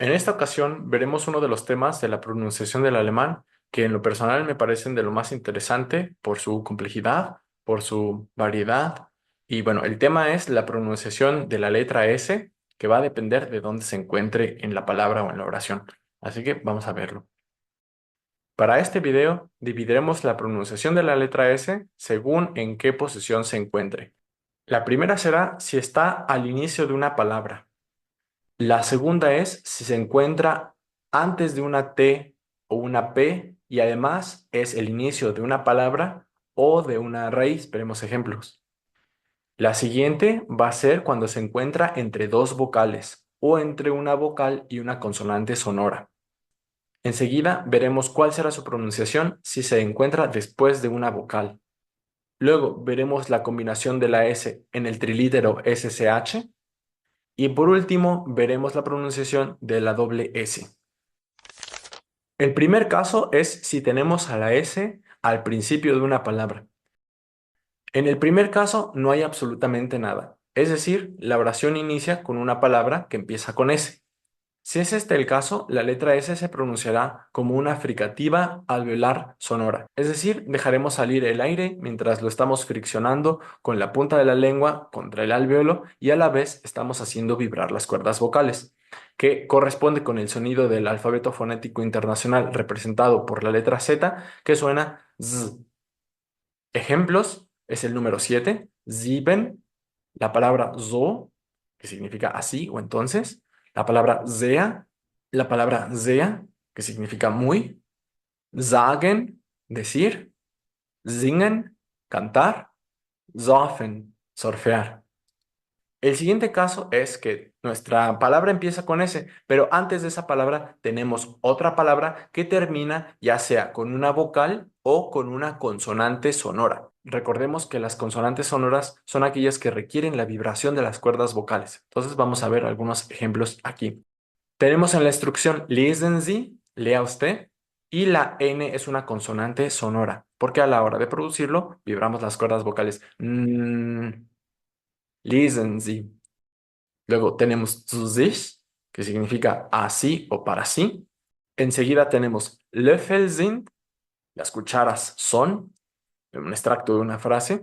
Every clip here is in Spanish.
En esta ocasión veremos uno de los temas de la pronunciación del alemán que en lo personal me parecen de lo más interesante por su complejidad, por su variedad. Y bueno, el tema es la pronunciación de la letra S, que va a depender de dónde se encuentre en la palabra o en la oración. Así que vamos a verlo. Para este video dividiremos la pronunciación de la letra S según en qué posición se encuentre. La primera será si está al inicio de una palabra. La segunda es si se encuentra antes de una T o una P y además es el inicio de una palabra o de una raíz. Veremos ejemplos. La siguiente va a ser cuando se encuentra entre dos vocales o entre una vocal y una consonante sonora. Enseguida veremos cuál será su pronunciación si se encuentra después de una vocal. Luego veremos la combinación de la S en el trilítero SSH. Y por último, veremos la pronunciación de la doble S. El primer caso es si tenemos a la S al principio de una palabra. En el primer caso no hay absolutamente nada. Es decir, la oración inicia con una palabra que empieza con S. Si es este el caso, la letra S se pronunciará como una fricativa alveolar sonora. Es decir, dejaremos salir el aire mientras lo estamos friccionando con la punta de la lengua contra el alveolo y a la vez estamos haciendo vibrar las cuerdas vocales, que corresponde con el sonido del alfabeto fonético internacional representado por la letra Z, que suena Z. Ejemplos es el número 7, sieben, la palabra so, que significa así o entonces, la palabra sehr, la palabra sehr, que significa muy, sagen, decir, singen, cantar, surfen, surfear. El siguiente caso es que nuestra palabra empieza con S, pero antes de esa palabra tenemos otra palabra que termina ya sea con una vocal o con una consonante sonora. Recordemos que las consonantes sonoras son aquellas que requieren la vibración de las cuerdas vocales. Entonces vamos a ver algunos ejemplos aquí. Tenemos en la instrucción lesen Sie, lea usted, y la N es una consonante sonora, porque a la hora de producirlo vibramos las cuerdas vocales. Lesen Sie. Luego tenemos zu sich, que significa así o para sí. Enseguida tenemos Löffel sind, las cucharas son, un extracto de una frase.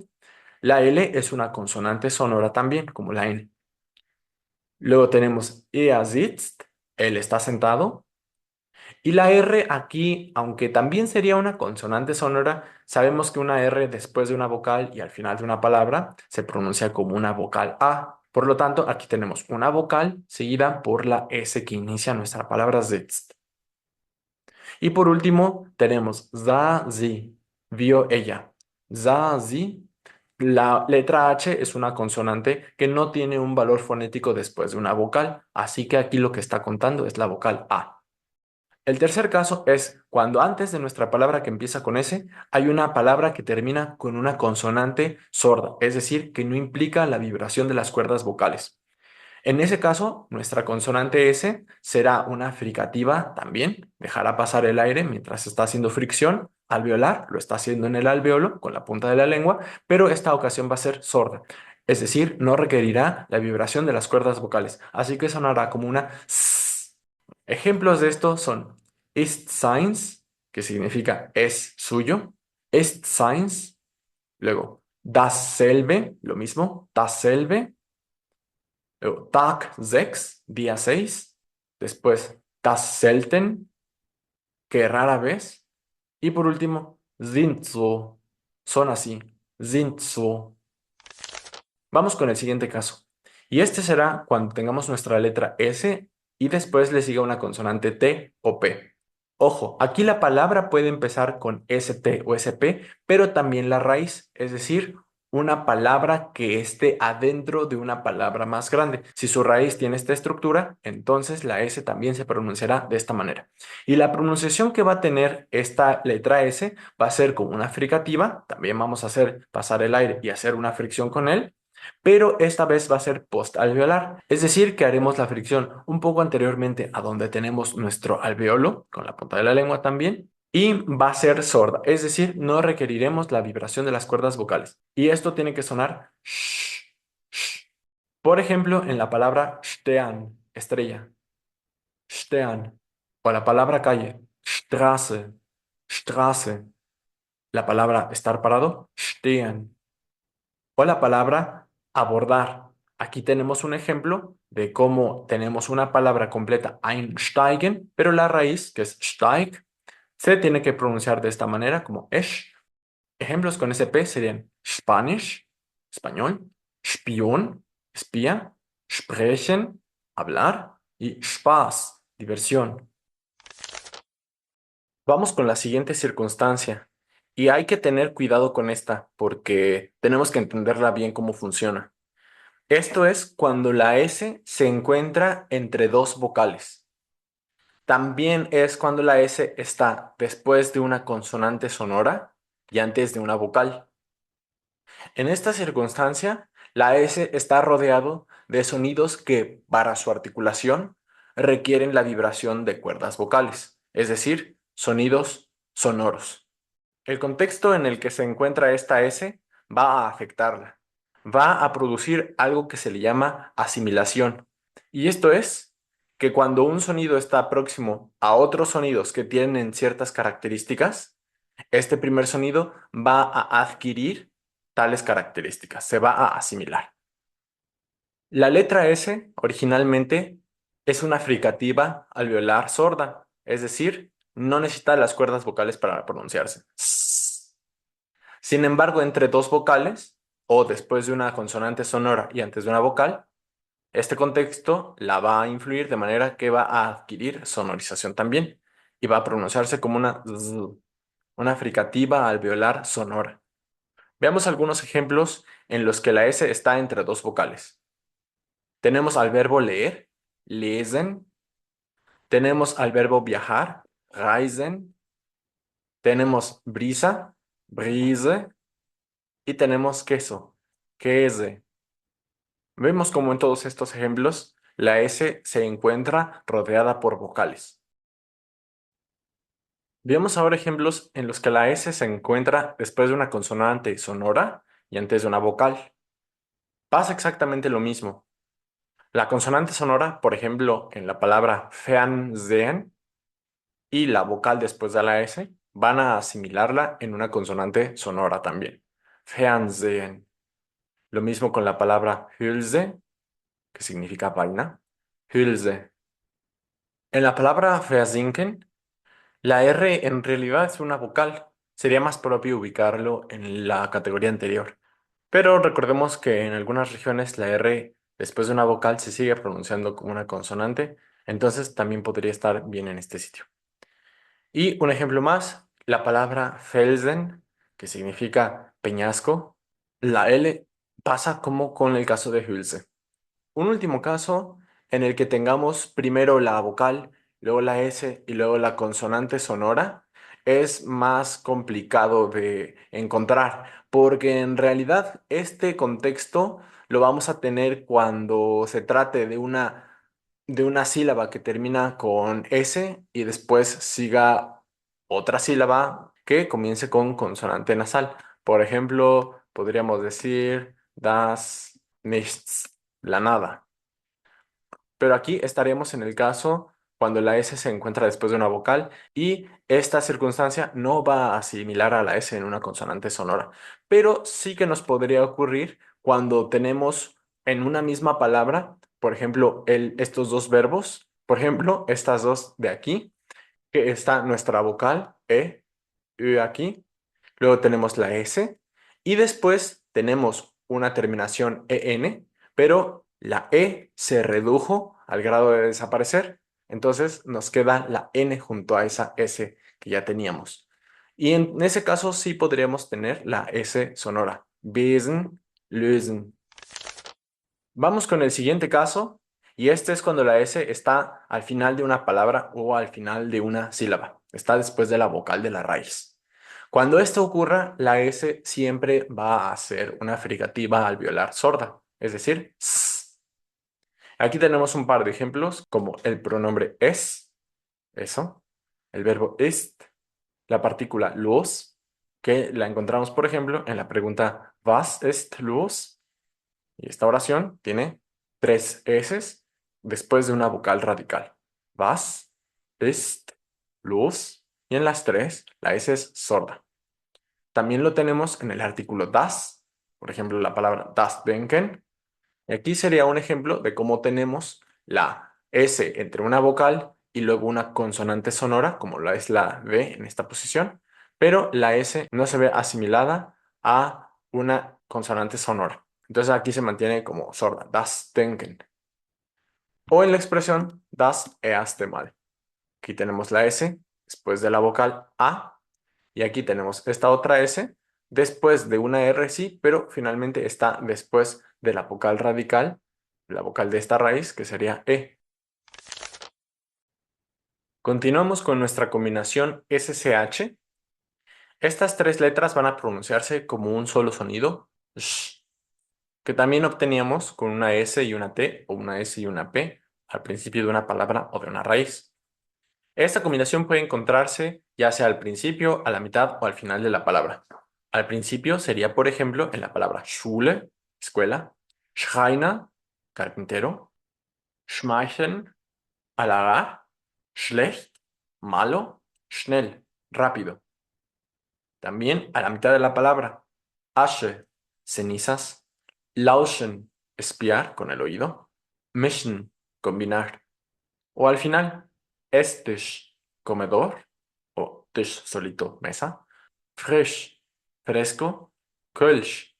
La L es una consonante sonora también, como la N. Luego tenemos er sitzt, él está sentado. Y la R aquí, aunque también sería una consonante sonora, sabemos que una R después de una vocal y al final de una palabra se pronuncia como una vocal A. Por lo tanto, aquí tenemos una vocal seguida por la S que inicia nuestra palabra sitzt. Y por último, tenemos sah sie, vio ella. Sah sie, la letra H es una consonante que no tiene un valor fonético después de una vocal, así que aquí lo que está contando es la vocal A. El tercer caso es cuando antes de nuestra palabra que empieza con S hay una palabra que termina con una consonante sorda, es decir, que no implica la vibración de las cuerdas vocales. En ese caso, nuestra consonante S será una fricativa también, dejará pasar el aire mientras está haciendo fricción. Alveolar lo está haciendo en el alveolo con la punta de la lengua, pero esta ocasión va a ser sorda, es decir, no requerirá la vibración de las cuerdas vocales, así que sonará como una S. Ejemplos de esto son ist seins, que significa es suyo, ist seins, luego dasselbe, lo mismo, dasselbe. Luego, Tag 6, día 6. Después, das selten, que rara vez. Y por último, sind so, son así, sind so. Vamos con el siguiente caso. Y este será cuando tengamos nuestra letra S y después le siga una consonante T o P. Ojo, aquí la palabra puede empezar con ST o SP, pero también la raíz, es decir, una palabra que esté adentro de una palabra más grande. Si su raíz tiene esta estructura, entonces la S también se pronunciará de esta manera. Y la pronunciación que va a tener esta letra S va a ser como una fricativa, también vamos a hacer pasar el aire y hacer una fricción con él, pero esta vez va a ser postalveolar, es decir, que haremos la fricción un poco anteriormente a donde tenemos nuestro alveolo, con la punta de la lengua también, y va a ser sorda, es decir, no requeriremos la vibración de las cuerdas vocales. Y esto tiene que sonar sh, sh. Por ejemplo, en la palabra Stern, estrella. Stern. O la palabra calle, Straße, Straße. La palabra estar parado, stehen. O la palabra abordar. Aquí tenemos un ejemplo de cómo tenemos una palabra completa, einsteigen, pero la raíz, que es steig, se tiene que pronunciar de esta manera como esh. Ejemplos con SP serían Spanish, español, Spion, espía, sprechen, hablar y Spaß, diversión. Vamos con la siguiente circunstancia y hay que tener cuidado con esta porque tenemos que entenderla bien cómo funciona. Esto es cuando la S se encuentra entre dos vocales. También es cuando la S está después de una consonante sonora y antes de una vocal. En esta circunstancia, la S está rodeado de sonidos que, para su articulación, requieren la vibración de cuerdas vocales, es decir, sonidos sonoros. El contexto en el que se encuentra esta S va a afectarla. Va a producir algo que se le llama asimilación. Y esto es que cuando un sonido está próximo a otros sonidos que tienen ciertas características, este primer sonido va a adquirir tales características, se va a asimilar. La letra S originalmente es una fricativa alveolar sorda, es decir, no necesita las cuerdas vocales para pronunciarse. Sin embargo, entre dos vocales, o después de una consonante sonora y antes de una vocal, este contexto la va a influir de manera que va a adquirir sonorización también y va a pronunciarse como una z, una fricativa alveolar sonora. Veamos algunos ejemplos en los que la S está entre dos vocales. Tenemos al verbo leer, lesen. Tenemos al verbo viajar, reisen. Tenemos brisa, brise. Y tenemos queso, Käse. Vemos como en todos estos ejemplos la S se encuentra rodeada por vocales. Veamos ahora ejemplos en los que la S se encuentra después de una consonante sonora y antes de una vocal. Pasa exactamente lo mismo. La consonante sonora, por ejemplo, en la palabra Fernsehen y la vocal después de la S, van a asimilarla en una consonante sonora también. Fernsehen. Lo mismo con la palabra Hülse, que significa vaina. Hülse. En la palabra versinken, la R en realidad es una vocal. Sería más propio ubicarlo en la categoría anterior. Pero recordemos que en algunas regiones la R después de una vocal se sigue pronunciando como una consonante, entonces también podría estar bien en este sitio. Y un ejemplo más, la palabra Felsen, que significa peñasco, la L pasa como con el caso de Hülse. Un último caso en el que tengamos primero la vocal, luego la S y luego la consonante sonora es más complicado de encontrar, porque en realidad este contexto lo vamos a tener cuando se trate de una sílaba que termina con S y después siga otra sílaba que comience con consonante nasal. Por ejemplo, podríamos decir das nichts, la nada. Pero aquí estaríamos en el caso cuando la S se encuentra después de una vocal y esta circunstancia no va a asimilar a la S en una consonante sonora. Pero sí que nos podría ocurrir cuando tenemos en una misma palabra, por ejemplo, estos dos verbos, por ejemplo, estas dos de aquí, que está nuestra vocal E aquí. Luego tenemos la S y después tenemos una terminación EN, pero la E se redujo al grado de desaparecer. Entonces nos queda la N junto a esa S que ya teníamos. Y en ese caso sí podríamos tener la S sonora. Besen, lösen. Vamos con el siguiente caso y este es cuando la S está al final de una palabra o al final de una sílaba. Está después de la vocal de la raíz. Cuando esto ocurra, la S siempre va a ser una fricativa alveolar sorda, es decir, s. Aquí tenemos un par de ejemplos como el pronombre es, eso, el verbo ist, la partícula los, que la encontramos, por ejemplo, en la pregunta Was ist los? Y esta oración tiene tres S después de una vocal radical. Was ist, los, y en las tres la S es sorda. También lo tenemos en el artículo das, por ejemplo, la palabra das denken. Y aquí sería un ejemplo de cómo tenemos la S entre una vocal y luego una consonante sonora, como la es la D en esta posición, pero la S no se ve asimilada a una consonante sonora. Entonces aquí se mantiene como sorda, das denken. O en la expresión das erste Mal. Aquí tenemos la S después de la vocal A y aquí tenemos esta otra S después de una R sí, pero finalmente está después de la vocal radical, la vocal de esta raíz que sería E. Continuamos con nuestra combinación SSH. Estas tres letras van a pronunciarse como un solo sonido, sh, que también obteníamos con una S y una T o una S y una P al principio de una palabra o de una raíz. Esta combinación puede encontrarse ya sea al principio, a la mitad o al final de la palabra. Al principio sería, por ejemplo, en la palabra Schule, escuela, Schreiner, carpintero, schmeicheln, halagar, schlecht, malo, schnell, rápido. También a la mitad de la palabra Asche, cenizas, lauschen, espiar con el oído, mischen, combinar. O al final, Esstisch, comedor, o Tisch solito, mesa, frisch, fresco, Kölsch,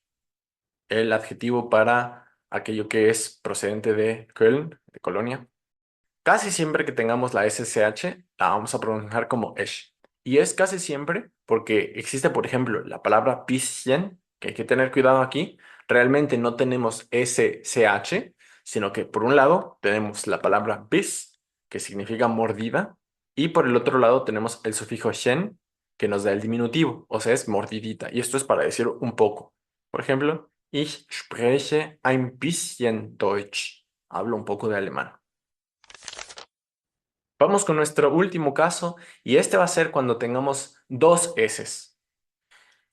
el adjetivo para aquello que es procedente de Köln, de Colonia. Casi siempre que tengamos la SSH, la vamos a pronunciar como esh. Y es casi siempre porque existe, por ejemplo, la palabra bisschen, que hay que tener cuidado aquí. Realmente no tenemos SCH, sino que por un lado tenemos la palabra bis, que significa mordida, y por el otro lado tenemos el sufijo shen, que nos da el diminutivo, o sea, es mordidita. Y esto es para decir un poco. Por ejemplo, ich spreche ein bisschen Deutsch. Hablo un poco de alemán. Vamos con nuestro último caso y este va a ser cuando tengamos dos S.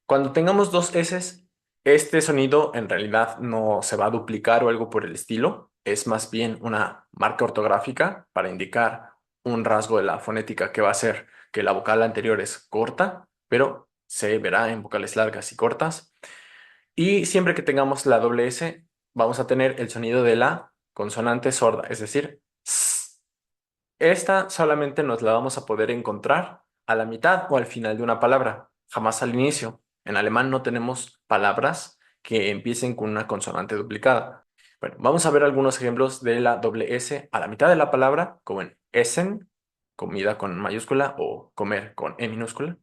Cuando tengamos dos S, este sonido en realidad no se va a duplicar o algo por el estilo. Es más bien una marca ortográfica para indicar un rasgo de la fonética que va a ser que la vocal anterior es corta, pero se verá en vocales largas y cortas. Y siempre que tengamos la doble S, vamos a tener el sonido de la consonante sorda, es decir, S. Esta solamente nos la vamos a poder encontrar a la mitad o al final de una palabra, jamás al inicio. En alemán no tenemos palabras que empiecen con una consonante duplicada. Bueno, vamos a ver algunos ejemplos de la doble S a la mitad de la palabra, como en essen, comida con mayúscula o comer con E minúscula.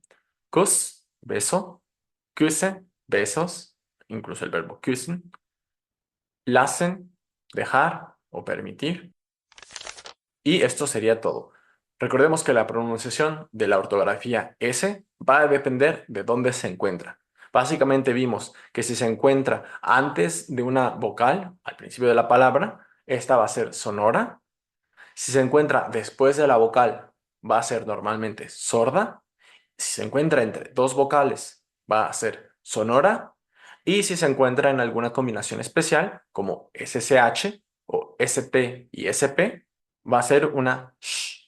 Kuss, beso. Küsse, besos, incluso el verbo küssen. Lassen, dejar o permitir. Y esto sería todo. Recordemos que la pronunciación de la ortografía S va a depender de dónde se encuentra. Básicamente vimos que si se encuentra antes de una vocal, al principio de la palabra, esta va a ser sonora. Si se encuentra después de la vocal, va a ser normalmente sorda. Si se encuentra entre dos vocales, va a ser sonora. Y si se encuentra en alguna combinación especial, como SSH o ST y SP, va a ser una sh.